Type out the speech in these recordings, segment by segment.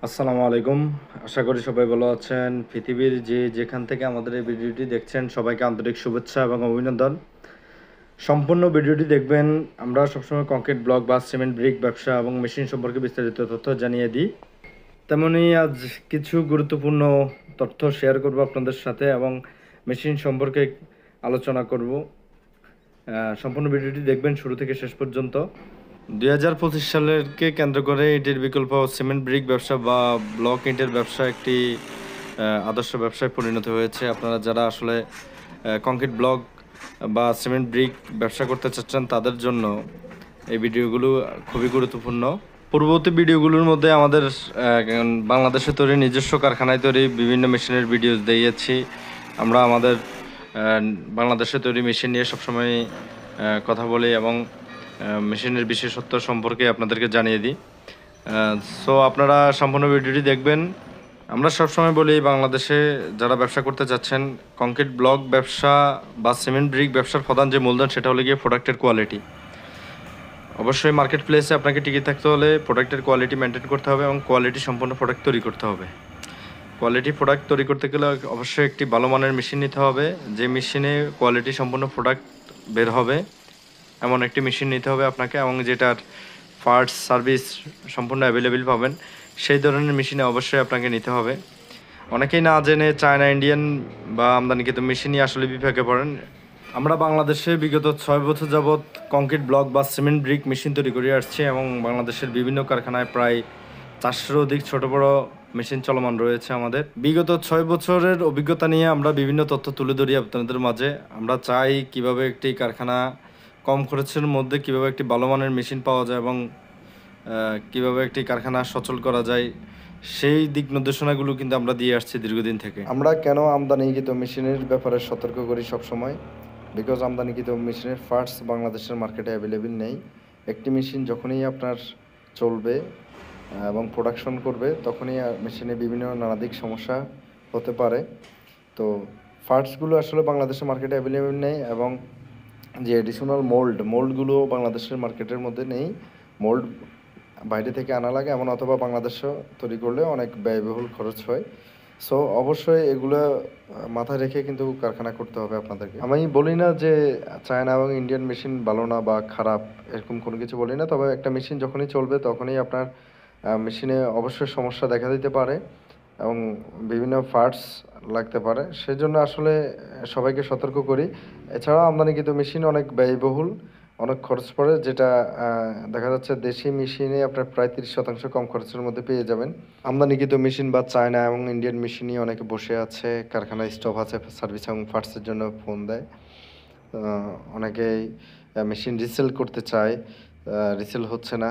আসসালামু আলাইকুম। আশা করি সবাই ভালো আছেন। পৃথিবীর যেখান থেকে আমাদের এই ভিডিওটি দেখছেন সবাইকে আন্তরিক শুভেচ্ছা এবং অভিনন্দন। সম্পূর্ণ ভিডিওটি দেখবেন। আমরা সবসময় কংক্রিট ব্লক বা সিমেন্ট ব্রিক ব্যবসা এবং মেশিন সম্পর্কে বিস্তারিত তথ্য জানিয়ে দিই। তেমনি আজ কিছু গুরুত্বপূর্ণ তথ্য শেয়ার করব আপনাদের সাথে এবং মেশিন সম্পর্কে আলোচনা করব। সম্পূর্ণ ভিডিওটি দেখবেন শুরু থেকে শেষ পর্যন্ত। 2025 সালেরকে কেন্দ্র করে ইটের বিকল্প সিমেন্ট ব্রিক ব্যবসা বা ব্লক ইটের ব্যবসা একটি আদর্শ ব্যবসায় পরিণত হয়েছে। আপনারা যারা আসলে কংক্রিট ব্লক বা সিমেন্ট ব্রিক ব্যবসা করতে চাচ্ছেন তাদের জন্য এই ভিডিওগুলো খুবই গুরুত্বপূর্ণ। পূর্ববর্তী ভিডিওগুলোর মধ্যে আমাদের বাংলাদেশে তৈরি নিজস্ব কারখানায় তৈরি বিভিন্ন মেশিনের ভিডিও দিয়েছি। আমরা আমাদের বাংলাদেশে তৈরি মেশিন নিয়ে সবসময় কথা বলি এবং মেশিনের বিশেষত্ব সম্পর্কে আপনাদেরকে জানিয়ে দিই। সো আপনারা সম্পূর্ণ ভিডিওটি দেখবেন। আমরা সবসময় বলি বাংলাদেশে যারা ব্যবসা করতে চাচ্ছেন কংক্রিট ব্লক ব্যবসা বা সিমেন্ট ব্রিক ব্যবসার প্রধান যে মূলধন সেটা হলো গিয়ে প্রোডাক্টের কোয়ালিটি। অবশ্যই মার্কেট প্লেসে আপনাকে টিকে থাকতে হলে প্রোডাক্টের কোয়ালিটি মেনটেন করতে হবে এবং কোয়ালিটি সম্পন্ন প্রোডাক্ট তৈরি করতে হবে। কোয়ালিটি প্রোডাক্ট তৈরি করতে গেলে অবশ্যই একটি ভালো মানের মেশিন নিতে হবে, যে মেশিনে কোয়ালিটি সম্পন্ন প্রোডাক্ট বের হবে এমন একটি মেশিন নিতে হবে আপনাকে, এবং যেটার পার্টস সার্ভিস সম্পূর্ণ অ্যাভেলেবেল পাবেন সেই ধরনের মেশিনে অবশ্যই আপনাকে নিতে হবে। অনেকেই না জেনে চায়না, ইন্ডিয়ান বা আমদানিকৃত মেশিনই আসলে বিপাকে পড়েন। আমরা বাংলাদেশে বিগত 6 বছর যাবৎ কংক্রিট ব্লক বা সিমেন্ট ব্রিক মেশিন তৈরি করে আসছি এবং বাংলাদেশের বিভিন্ন কারখানায় প্রায় 400-এর অধিক ছোট বড় মেশিন চলমান রয়েছে। আমাদের বিগত 6 বছরের অভিজ্ঞতা নিয়ে আমরা বিভিন্ন তথ্য তুলে ধরি আপনাদের মাঝে। আমরা চাই কিভাবে একটি কারখানা কম খরচের মধ্যে কিভাবে একটি ভালো মানের মেশিন পাওয়া যায় এবং কিভাবে একটি কারখানা সচল করা যায় সেই দিক নির্দেশনাগুলো কিন্তু আমরা দিয়ে আসছি দীর্ঘদিন থেকে। আমরা কেন আমদানিকৃত মেশিনের ব্যাপারে সতর্ক করি সবসময়? বিকজ আমদানিকৃত মেশিনের পার্টস বাংলাদেশের মার্কেটে অ্যাভেলেবেল নেই। একটি মেশিন যখনই আপনার চলবে এবং প্রোডাকশন করবে তখনই মেশিনে বিভিন্ন নানাদিক সমস্যা হতে পারে। তো পার্টসগুলো আসলে বাংলাদেশের মার্কেটে অ্যাভেলেবেল নেই এবং যে এডিশনাল মোল্ডগুলো বাংলাদেশের মার্কেটের মধ্যে নেই। মোল্ড বাইরে থেকে আনা লাগে এমন, অথবা বাংলাদেশেও তৈরি করলে অনেক ব্যয়বহুল খরচ হয়। সো অবশ্যই এগুলো মাথায় রেখে কিন্তু কারখানা করতে হবে আপনাদেরকে। আমি বলি না যে চায়না এবং ইন্ডিয়ান মেশিন ভালো না বা খারাপ, এরকম কোনো কিছু বলি না। তবে একটা মেশিন যখনই চলবে তখনই আপনার মেশিনে অবশ্যই সমস্যা দেখা দিতে পারে এবং বিভিন্ন পার্টস লাগতে পারে। সেই জন্য আসলে সবাইকে সতর্ক করি। এছাড়াও আমদানিকৃত মেশিন অনেক ব্যয়বহুল, অনেক খরচ পড়ে, যেটা দেখা যাচ্ছে দেশি মেশিনে আপনার প্রায় 30% কম খরচের মধ্যে পেয়ে যাবেন। আমদানিকৃত মেশিন বা চায়না এবং ইন্ডিয়ান মেশিনই অনেকে বসে আছে, কারখানায় স্টপ আছে, সার্ভিস এবং পার্টসের জন্য ফোন দেয়। অনেকেই মেশিন রিসেল করতে চায়, রিসেল হচ্ছে না।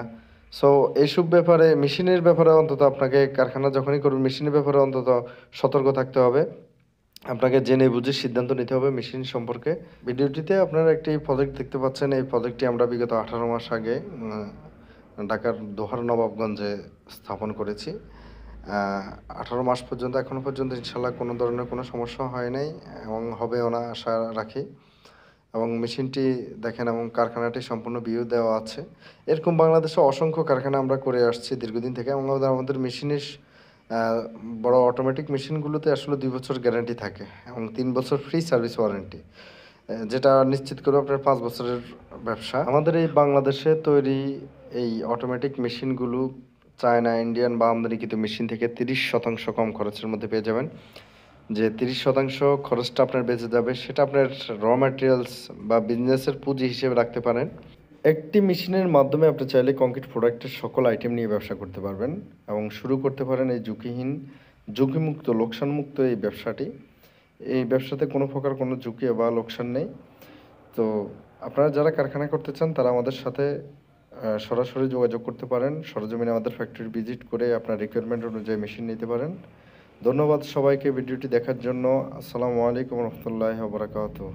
সো এইসব ব্যাপারে, মেশিনের ব্যাপারে অন্তত আপনাকে কারখানা যখনই করবেন মেশিনের ব্যাপারে অন্তত সতর্ক থাকতে হবে। আপনাকে জেনে বুঝে সিদ্ধান্ত নিতে হবে মেশিন সম্পর্কে। ভিডিওটিতে আপনারা একটি প্রজেক্ট দেখতে পাচ্ছেন। এই প্রজেক্টটি আমরা বিগত 18 মাস আগে ঢাকার দোহার নবাবগঞ্জে স্থাপন করেছি। 18 মাস পর্যন্ত, এখনও পর্যন্ত ইনশাল্লাহ কোনো ধরনের কোনো সমস্যা হয় নাই এবং হবেও না আশা রাখি। এবং মেশিনটি দেখেন এবং কারখানাটি সম্পূর্ণ ভিউ দেওয়া আছে। এরকম বাংলাদেশে অসংখ্য কারখানা আমরা করে আসছি দীর্ঘদিন থেকে এবং আমাদের মেশিনের বড় অটোমেটিক মেশিনগুলোতে আসলে 2 বছর গ্যারান্টি থাকে এবং 3 বছর ফ্রি সার্ভিস ওয়ারেন্টি, যেটা নিশ্চিত করবে আপনার 5 বছরের ব্যবসা। আমাদের এই বাংলাদেশে তৈরি এই অটোমেটিক মেশিনগুলো চায়না, ইন্ডিয়ান বা আমদানিকৃত মেশিন থেকে 30% কম খরচের মধ্যে পেয়ে যাবেন। যে 30% খরচটা আপনার বেঁচে যাবে সেটা আপনার র ম্যাটেরিয়ালস বা বিজনেসের পুঁজি হিসেবে রাখতে পারেন। একটি মেশিনের মাধ্যমে আপনি চাইলে কংক্রিট প্রোডাক্টের সকল আইটেম নিয়ে ব্যবসা করতে পারবেন এবং শুরু করতে পারেন এই ঝুঁকিমুক্ত, লোকসানমুক্ত এই ব্যবসাটি। এই ব্যবসাতে কোনো প্রকার কোনো ঝুঁকি বা লোকসান নেই। তো আপনারা যারা কারখানা করতে চান তারা আমাদের সাথে সরাসরি যোগাযোগ করতে পারেন। সরজমিনে আমাদের ফ্যাক্টরি ভিজিট করে আপনার রিকোয়ারমেন্ট অনুযায়ী মেশিন নিতে পারেন। ধন্যবাদ সবাইকে ভিডিওটি দেখার জন্য। আসসালামু আলাইকুম রহমতুল্লাহি ওয়া বারাকাতুহু।